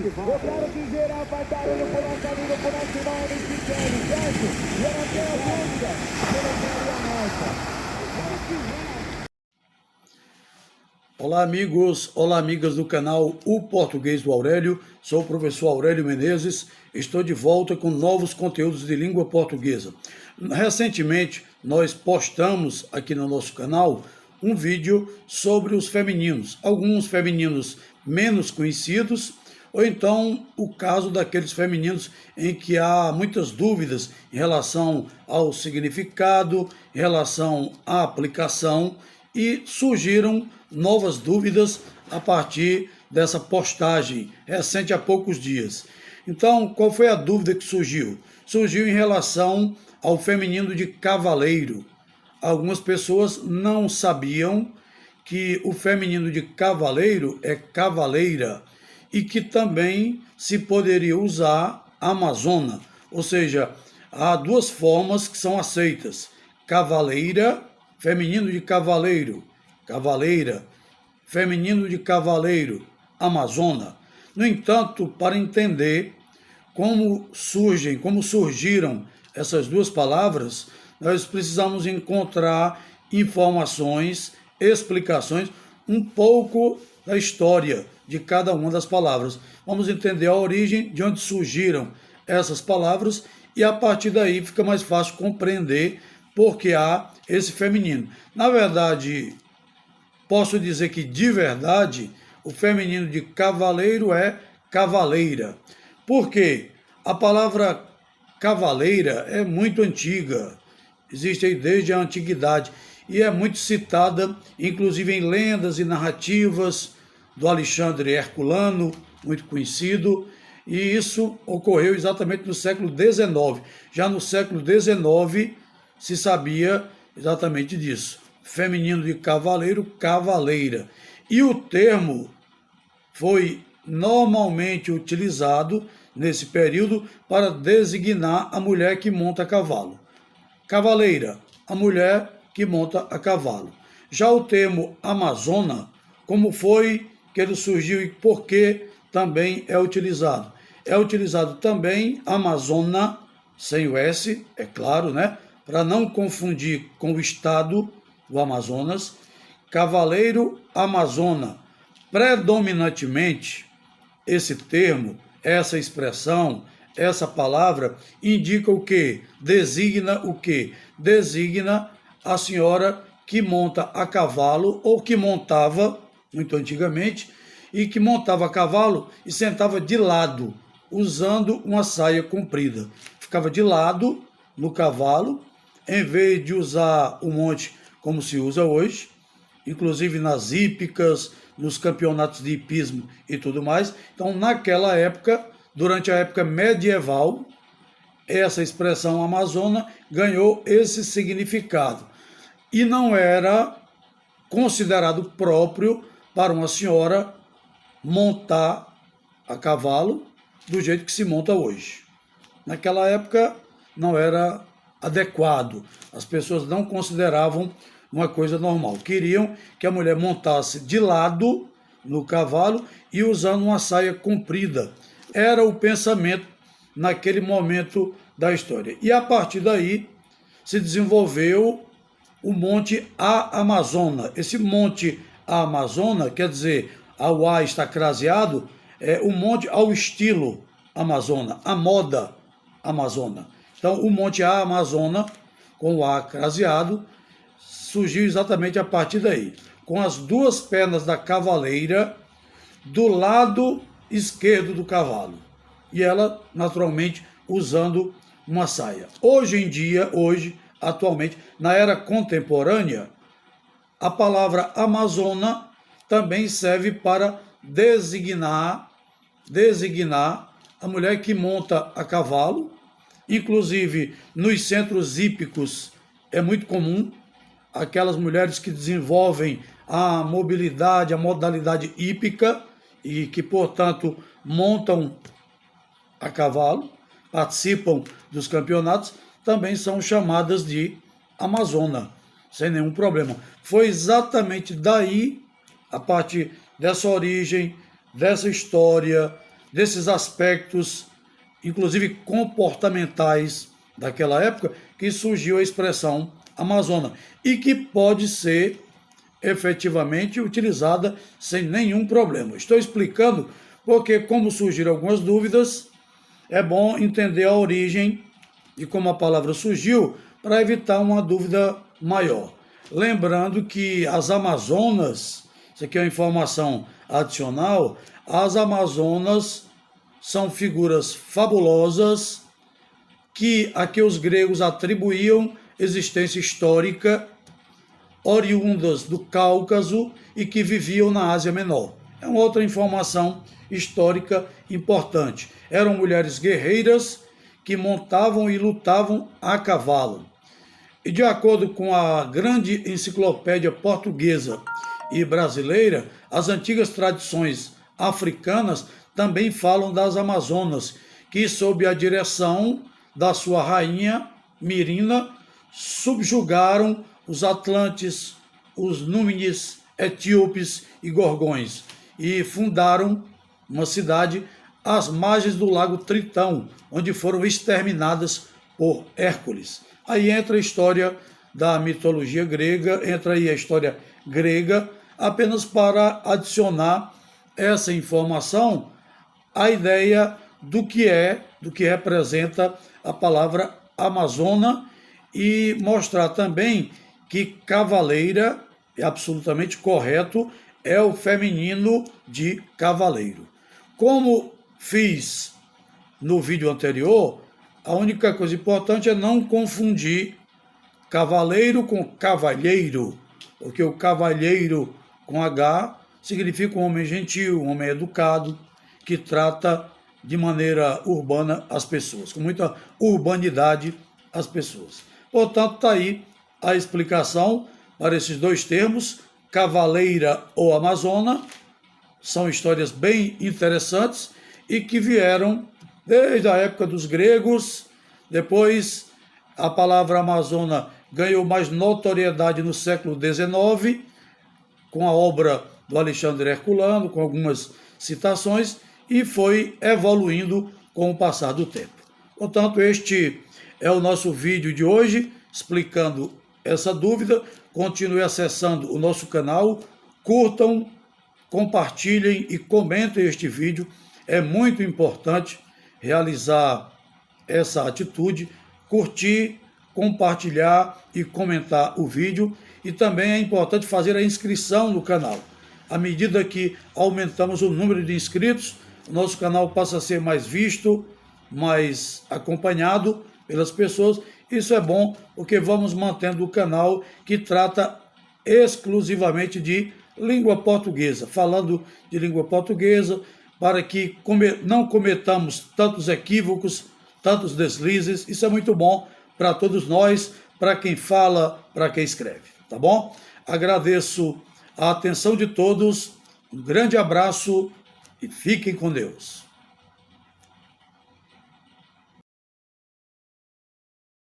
Eu quero que geral faz barulho por nosso amigo, por nosso irmão MC Kelly, certo? E eu não tenho dúvida, seleção nossa. Olá amigos, olá amigas do canal O Português do Aurélio, sou o professor Aurélio Menezes, estou de volta com novos conteúdos de língua portuguesa. Recentemente nós postamos aqui no nosso canal um vídeo sobre os femininos, alguns femininos menos conhecidos, ou então o caso daqueles femininos em que há muitas dúvidas em relação ao significado, em relação à aplicação, e surgiram novas dúvidas a partir dessa postagem recente há poucos dias. Então, qual foi a dúvida que surgiu? Surgiu em relação ao feminino de cavaleiro. Algumas pessoas não sabiam que o feminino de cavaleiro é cavaleira e que também se poderia usar amazona, ou seja, há duas formas que são aceitas: cavaleira, feminino de cavaleiro, cavaleira, feminino de cavaleiro, amazona. No entanto, para entender como surgiram essas duas palavras, nós precisamos encontrar informações, explicações, um pouco da história de cada uma das palavras. Vamos entender a origem, de onde surgiram essas palavras, e a partir daí fica mais fácil compreender porque há esse feminino. Na verdade, posso dizer que de verdade o feminino de cavaleiro é cavaleira. Por quê? A palavra cavaleira é muito antiga, existe aí desde a antiguidade e é muito citada, inclusive em lendas e narrativas do Alexandre Herculano, muito conhecido, e isso ocorreu exatamente no século XIX. Já no século XIX se sabia exatamente disso. Feminino de cavaleiro, cavaleira. E o termo foi normalmente utilizado nesse período para designar a mulher que monta a cavalo. Cavaleira, a mulher que monta a cavalo. Já o termo amazona, como foi que ele surgiu e por que também é utilizado? É utilizado também amazona, sem o S, é claro, né? Para não confundir com o estado, o Amazonas. Cavaleiro, amazona. Predominantemente, esse termo, essa expressão, essa palavra indica o quê? Designa o quê? Designa a senhora que monta a cavalo ou que montava, muito antigamente, e que montava a cavalo e sentava de lado, usando uma saia comprida. Ficava de lado no cavalo, em vez de usar o monte como se usa hoje, inclusive nas hípicas, nos campeonatos de hipismo e tudo mais. Então, naquela época, durante a época medieval, essa expressão amazona ganhou esse significado. E não era considerado próprio para uma senhora montar a cavalo do jeito que se monta hoje. Naquela época não era adequado, as pessoas não consideravam uma coisa normal. Queriam que a mulher montasse de lado no cavalo e usando uma saia comprida. Era o pensamento naquele momento da história. E a partir daí se desenvolveu o Monte Amazona. Esse Monte Amazona, quer dizer, ao A está craseado, é o monte ao estilo Amazona, a moda Amazona. Então, o Monte Amazona, com o A craseado, surgiu exatamente a partir daí, com as duas pernas da cavaleira do lado esquerdo do cavalo, e ela, naturalmente, usando uma saia. Hoje em dia, atualmente, na era contemporânea, a palavra amazona também serve para designar a mulher que monta a cavalo. Inclusive, nos centros hípicos é muito comum aquelas mulheres que desenvolvem a mobilidade, a modalidade hípica e que, portanto, montam a cavalo, participam dos campeonatos, também são chamadas de amazona, sem nenhum problema. Foi exatamente daí, a partir dessa origem, dessa história, desses aspectos, inclusive comportamentais daquela época, que surgiu a expressão amazona e que pode ser efetivamente utilizada sem nenhum problema. Estou explicando porque, como surgiram algumas dúvidas, é bom entender a origem de como a palavra surgiu para evitar uma dúvida maior. Lembrando que as Amazonas, isso aqui é uma informação adicional, as Amazonas são figuras fabulosas a que os gregos atribuíam existência histórica, oriundas do Cáucaso e que viviam na Ásia Menor. É uma outra informação histórica importante. Eram mulheres guerreiras que montavam e lutavam a cavalo. E de acordo com a grande enciclopédia portuguesa e brasileira, as antigas tradições africanas também falam das Amazonas, que sob a direção da sua rainha Mirina, subjugaram os atlantes, os númenes, etíopes e gorgões e fundaram uma cidade às margens do lago Tritão, onde foram exterminadas por Hércules. Aí entra a história da mitologia grega, entra aí a história grega, apenas para adicionar essa informação à ideia do que representa a palavra amazona e mostrar também que cavaleira, é absolutamente correto, é o feminino de cavaleiro. Como fiz no vídeo anterior, a única coisa importante é não confundir cavaleiro com cavalheiro, porque o cavalheiro com H significa um homem gentil, um homem educado, que trata de maneira urbana as pessoas, com muita urbanidade as pessoas. Portanto, está aí a explicação para esses dois termos, cavaleira ou amazona. São histórias bem interessantes e que vieram desde a época dos gregos. Depois, a palavra amazona ganhou mais notoriedade no século XIX, com a obra do Alexandre Herculano, com algumas citações, e foi evoluindo com o passar do tempo. Portanto, este é o nosso vídeo de hoje, explicando essa dúvida. Continue acessando o nosso canal, curtam, compartilhem e comentem este vídeo. É muito importante realizar essa atitude, curtir, compartilhar e comentar o vídeo. E também é importante fazer a inscrição no canal. À medida que aumentamos o número de inscritos, o nosso canal passa a ser mais visto, mais acompanhado pelas pessoas. Isso é bom porque vamos mantendo o canal que trata exclusivamente de língua portuguesa, falando de língua portuguesa, para que não cometamos tantos equívocos, tantos deslizes. Isso é muito bom para todos nós, para quem fala, para quem escreve, tá bom? Agradeço a atenção de todos, um grande abraço e fiquem com Deus.